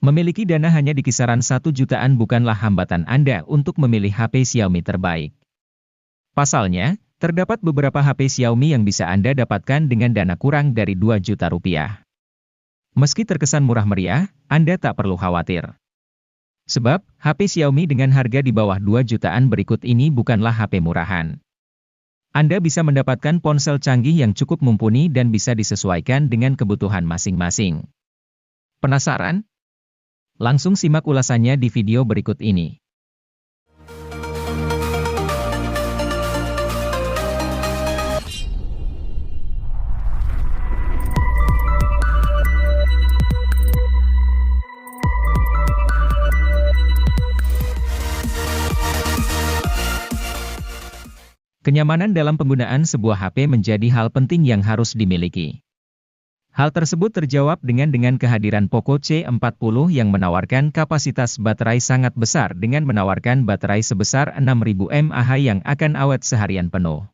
Memiliki dana hanya di kisaran 1 jutaan bukanlah hambatan Anda untuk memilih HP Xiaomi terbaik. Pasalnya, terdapat beberapa HP Xiaomi yang bisa Anda dapatkan dengan dana kurang dari 2 juta rupiah. Meski terkesan murah meriah, Anda tak perlu khawatir. Sebab, HP Xiaomi dengan harga di bawah 2 jutaan berikut ini bukanlah HP murahan. Anda bisa mendapatkan ponsel canggih yang cukup mumpuni dan bisa disesuaikan dengan kebutuhan masing-masing. Penasaran? Langsung simak ulasannya di video berikut ini. Kenyamanan dalam penggunaan sebuah HP menjadi hal penting yang harus dimiliki. Hal tersebut terjawab dengan kehadiran Poco C40 yang menawarkan kapasitas baterai sangat besar dengan menawarkan baterai sebesar 6000 mAh yang akan awet seharian penuh.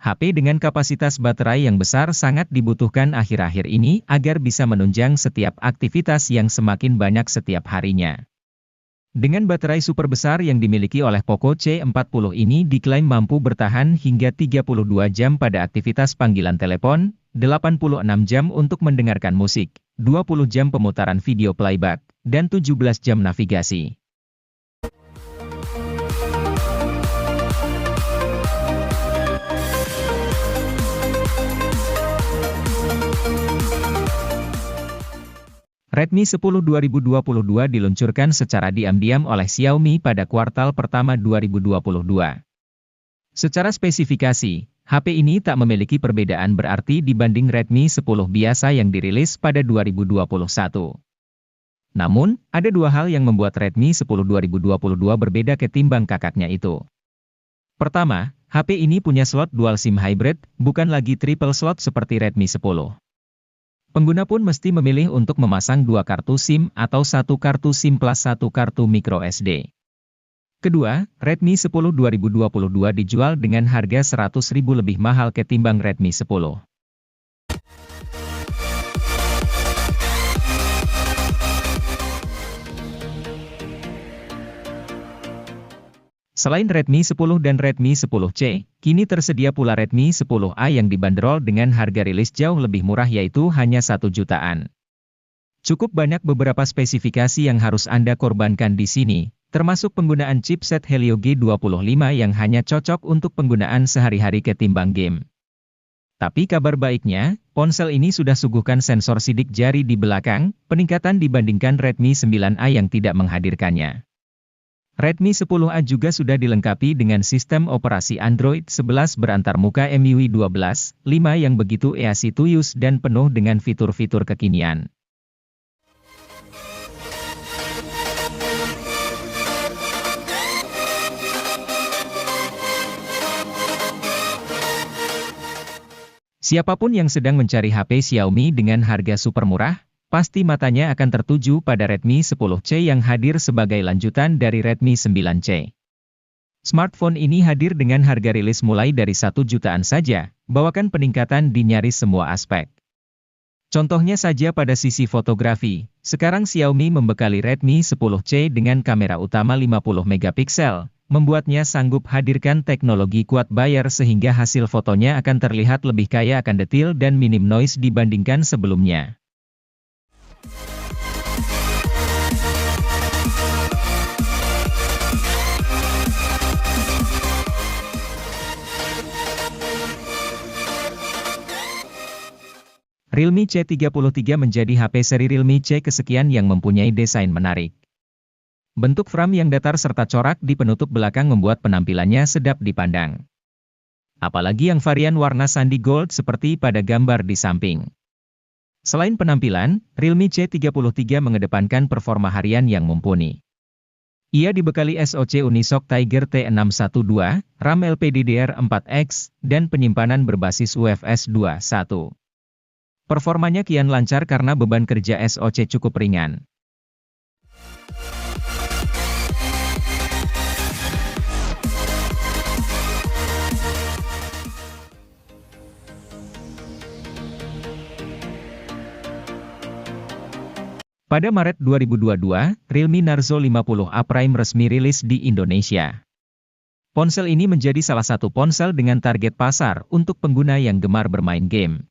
HP dengan kapasitas baterai yang besar sangat dibutuhkan akhir-akhir ini agar bisa menunjang setiap aktivitas yang semakin banyak setiap harinya. Dengan baterai super besar yang dimiliki oleh Poco C40 ini diklaim mampu bertahan hingga 32 jam pada aktivitas panggilan telepon, 86 jam untuk mendengarkan musik, 20 jam pemutaran video playback, dan 17 jam navigasi. Redmi 10 2022 diluncurkan secara diam-diam oleh Xiaomi pada kuartal pertama 2022. Secara spesifikasi, HP ini tak memiliki perbedaan berarti dibanding Redmi 10 biasa yang dirilis pada 2021. Namun, ada dua hal yang membuat Redmi 10 2022 berbeda ketimbang kakaknya itu. Pertama, HP ini punya slot dual SIM hybrid, bukan lagi triple slot seperti Redmi 10. Pengguna pun mesti memilih untuk memasang dua kartu SIM atau satu kartu SIM plus satu kartu micro SD. Kedua, Redmi 10 2022 dijual dengan harga Rp100.000 lebih mahal ketimbang Redmi 10. Selain Redmi 10 dan Redmi 10C, kini tersedia pula Redmi 10A yang dibanderol dengan harga rilis jauh lebih murah yaitu hanya 1 jutaan. Cukup banyak beberapa spesifikasi yang harus Anda korbankan di sini, termasuk penggunaan chipset Helio G25 yang hanya cocok untuk penggunaan sehari-hari ketimbang game. Tapi kabar baiknya, ponsel ini sudah suguhkan sensor sidik jari di belakang, peningkatan dibandingkan Redmi 9A yang tidak menghadirkannya. Redmi 10A juga sudah dilengkapi dengan sistem operasi Android 11 berantarmuka MIUI 12.5 yang begitu easy to use dan penuh dengan fitur-fitur kekinian. Siapapun yang sedang mencari HP Xiaomi dengan harga super murah, pasti matanya akan tertuju pada Redmi 10C yang hadir sebagai lanjutan dari Redmi 9C. Smartphone ini hadir dengan harga rilis mulai dari 1 jutaan saja, bawakan peningkatan di nyaris semua aspek. Contohnya saja pada sisi fotografi, sekarang Xiaomi membekali Redmi 10C dengan kamera utama 50 megapiksel, membuatnya sanggup hadirkan teknologi quad bayar sehingga hasil fotonya akan terlihat lebih kaya akan detil dan minim noise dibandingkan sebelumnya. Realme C33 menjadi HP seri Realme C kesekian yang mempunyai desain menarik. Bentuk frame yang datar serta corak di penutup belakang membuat penampilannya sedap dipandang. Apalagi yang varian warna sandi gold seperti pada gambar di samping. Selain penampilan, Realme C33 mengedepankan performa harian yang mumpuni. Ia dibekali SoC Unisoc Tiger T612, RAM LPDDR4X, dan penyimpanan berbasis UFS 2.1. Performanya kian lancar karena beban kerja SoC cukup ringan. Pada Maret 2022, Realme Narzo 50A Prime resmi rilis di Indonesia. Ponsel ini menjadi salah satu ponsel dengan target pasar untuk pengguna yang gemar bermain game.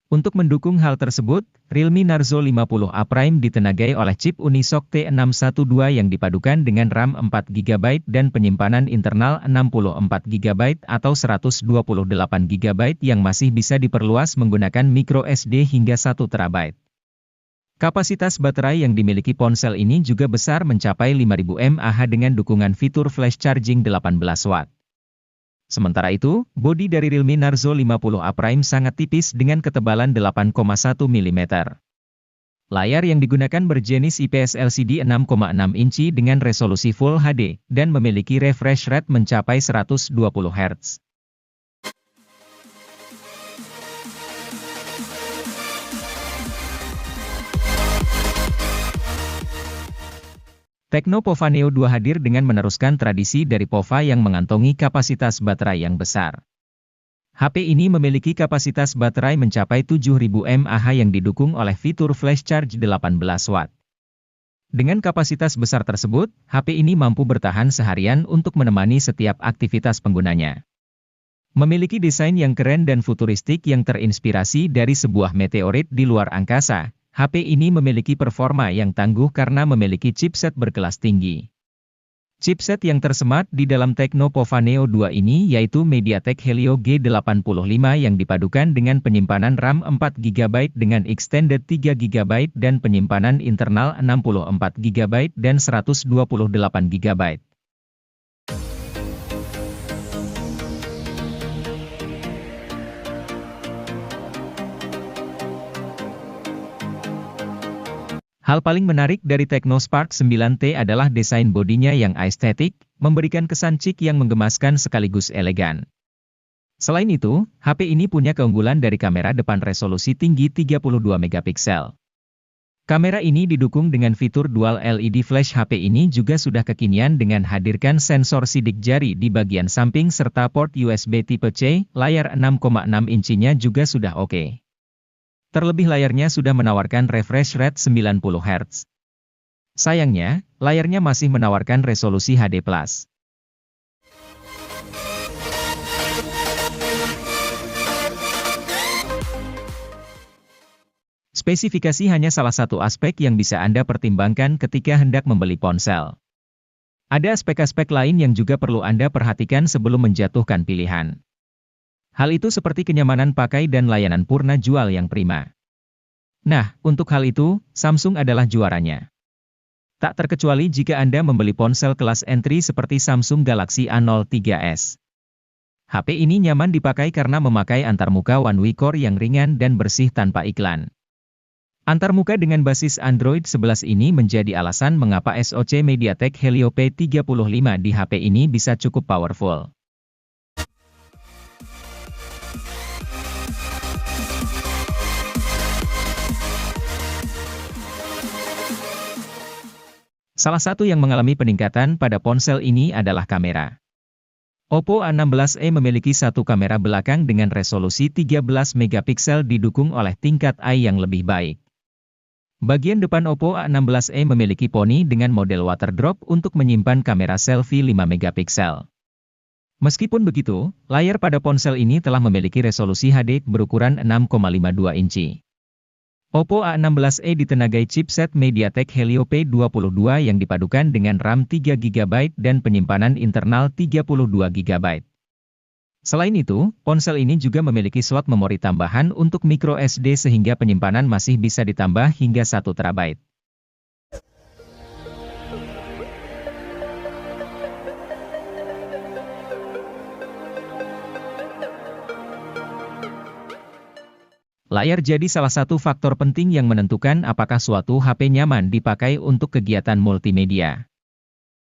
Untuk mendukung hal tersebut, Realme Narzo 50A Prime ditenagai oleh chip Unisoc T612 yang dipadukan dengan RAM 4GB dan penyimpanan internal 64GB atau 128GB yang masih bisa diperluas menggunakan microSD hingga 1TB. Kapasitas baterai yang dimiliki ponsel ini juga besar mencapai 5000 mAh dengan dukungan fitur flash charging 18 Watt. Sementara itu, bodi dari Realme Narzo 50A Prime sangat tipis dengan ketebalan 8,1 mm. Layar yang digunakan berjenis IPS LCD 6,6 inci dengan resolusi Full HD, dan memiliki refresh rate mencapai 120 Hz. Tecno Pova Neo 2 hadir dengan meneruskan tradisi dari Pova yang mengantongi kapasitas baterai yang besar. HP ini memiliki kapasitas baterai mencapai 7000 mAh yang didukung oleh fitur flash charge 18 Watt. Dengan kapasitas besar tersebut, HP ini mampu bertahan seharian untuk menemani setiap aktivitas penggunanya. Memiliki desain yang keren dan futuristik yang terinspirasi dari sebuah meteorit di luar angkasa, HP ini memiliki performa yang tangguh karena memiliki chipset berkelas tinggi. Chipset yang tersemat di dalam Tecno Pova Neo 2 ini yaitu MediaTek Helio G85 yang dipadukan dengan penyimpanan RAM 4GB dengan extended 3GB dan penyimpanan internal 64GB dan 128GB. Hal paling menarik dari Tecno Spark 9T adalah desain bodinya yang estetik, memberikan kesan chic yang menggemaskan sekaligus elegan. Selain itu, HP ini punya keunggulan dari kamera depan resolusi tinggi 32 megapiksel. Kamera ini didukung dengan fitur dual LED flash. HP ini juga sudah kekinian dengan hadirkan sensor sidik jari di bagian samping serta port USB tipe C, layar 6,6 incinya juga sudah oke. Terlebih layarnya sudah menawarkan refresh rate 90 Hz. Sayangnya, layarnya masih menawarkan resolusi HD+. Spesifikasi hanya salah satu aspek yang bisa Anda pertimbangkan ketika hendak membeli ponsel. Ada aspek-aspek lain yang juga perlu Anda perhatikan sebelum menjatuhkan pilihan. Hal itu seperti kenyamanan pakai dan layanan purna jual yang prima. Nah, untuk hal itu, Samsung adalah juaranya. Tak terkecuali jika Anda membeli ponsel kelas entry seperti Samsung Galaxy A03s. HP ini nyaman dipakai karena memakai antarmuka One UI Core yang ringan dan bersih tanpa iklan. Antarmuka dengan basis Android 11 ini menjadi alasan mengapa SoC MediaTek Helio P35 di HP ini bisa cukup powerful. Salah satu yang mengalami peningkatan pada ponsel ini adalah kamera. Oppo A16e memiliki satu kamera belakang dengan resolusi 13 megapiksel didukung oleh tingkat AI yang lebih baik. Bagian depan Oppo A16e memiliki poni dengan model water drop untuk menyimpan kamera selfie 5 megapiksel. Meskipun begitu, layar pada ponsel ini telah memiliki resolusi HD berukuran 6,52 inci. Oppo A16e ditenagai chipset MediaTek Helio P22 yang dipadukan dengan RAM 3GB dan penyimpanan internal 32GB. Selain itu, ponsel ini juga memiliki slot memori tambahan untuk microSD sehingga penyimpanan masih bisa ditambah hingga 1TB. Layar jadi salah satu faktor penting yang menentukan apakah suatu HP nyaman dipakai untuk kegiatan multimedia.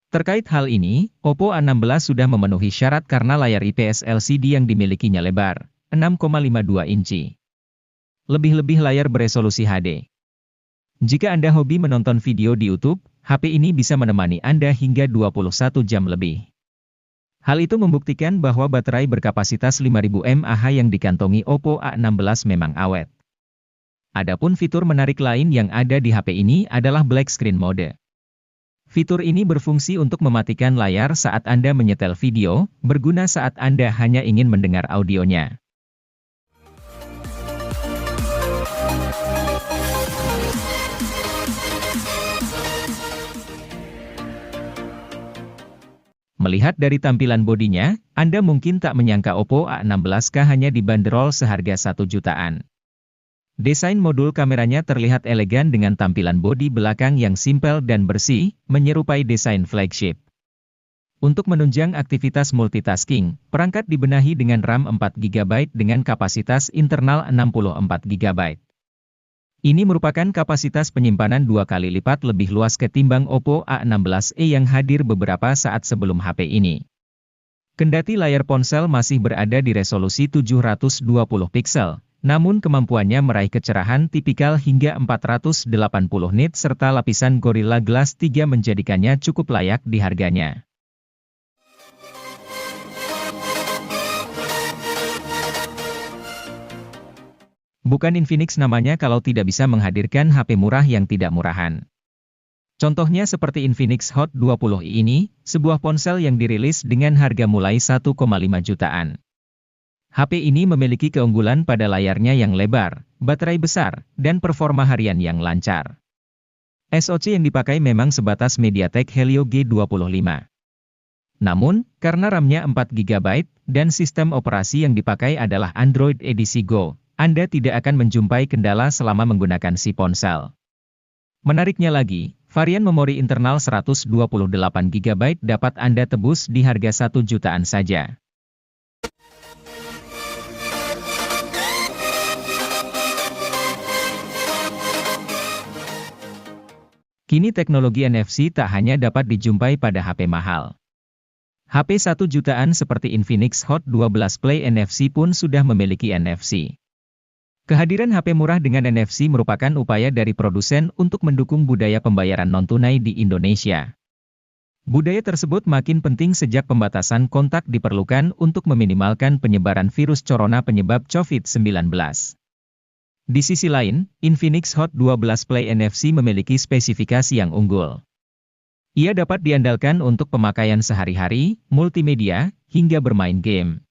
Terkait hal ini, Oppo A16 sudah memenuhi syarat karena layar IPS LCD yang dimilikinya lebar, 6,52 inci. Lebih-lebih layar beresolusi HD. Jika Anda hobi menonton video di YouTube, HP ini bisa menemani Anda hingga 21 jam lebih. Hal itu membuktikan bahwa baterai berkapasitas 5000 mAh yang dikantongi Oppo A16 memang awet. Adapun fitur menarik lain yang ada di HP ini adalah Black Screen Mode. Fitur ini berfungsi untuk mematikan layar saat Anda menyetel video, berguna saat Anda hanya ingin mendengar audionya. Melihat dari tampilan bodinya, Anda mungkin tak menyangka Oppo A16K hanya dibanderol seharga 1 jutaan. Desain modul kameranya terlihat elegan dengan tampilan bodi belakang yang simpel dan bersih, menyerupai desain flagship. Untuk menunjang aktivitas multitasking, perangkat dibenahi dengan RAM 4GB dengan kapasitas internal 64GB. Ini merupakan kapasitas penyimpanan 2 kali lipat lebih luas ketimbang Oppo A16e yang hadir beberapa saat sebelum HP ini. Kendati layar ponsel masih berada di resolusi 720 piksel, namun kemampuannya meraih kecerahan tipikal hingga 480 nit serta lapisan Gorilla Glass 3 menjadikannya cukup layak di harganya. Bukan Infinix namanya kalau tidak bisa menghadirkan HP murah yang tidak murahan. Contohnya seperti Infinix Hot 20i ini, sebuah ponsel yang dirilis dengan harga mulai 1,5 jutaan. HP ini memiliki keunggulan pada layarnya yang lebar, baterai besar, dan performa harian yang lancar. SoC yang dipakai memang sebatas MediaTek Helio G25. Namun, karena RAM-nya 4GB, dan sistem operasi yang dipakai adalah Android edisi Go, Anda tidak akan menjumpai kendala selama menggunakan si ponsel. Menariknya lagi, varian memori internal 128GB dapat Anda tebus di harga 1 jutaan saja. Kini teknologi NFC tak hanya dapat dijumpai pada HP mahal. HP 1 jutaan seperti Infinix Hot 12 Play NFC pun sudah memiliki NFC. Kehadiran HP murah dengan NFC merupakan upaya dari produsen untuk mendukung budaya pembayaran non-tunai di Indonesia. Budaya tersebut makin penting sejak pembatasan kontak diperlukan untuk meminimalkan penyebaran virus corona penyebab COVID-19. Di sisi lain, Infinix Hot 12 Play NFC memiliki spesifikasi yang unggul. Ia dapat diandalkan untuk pemakaian sehari-hari, multimedia, hingga bermain game.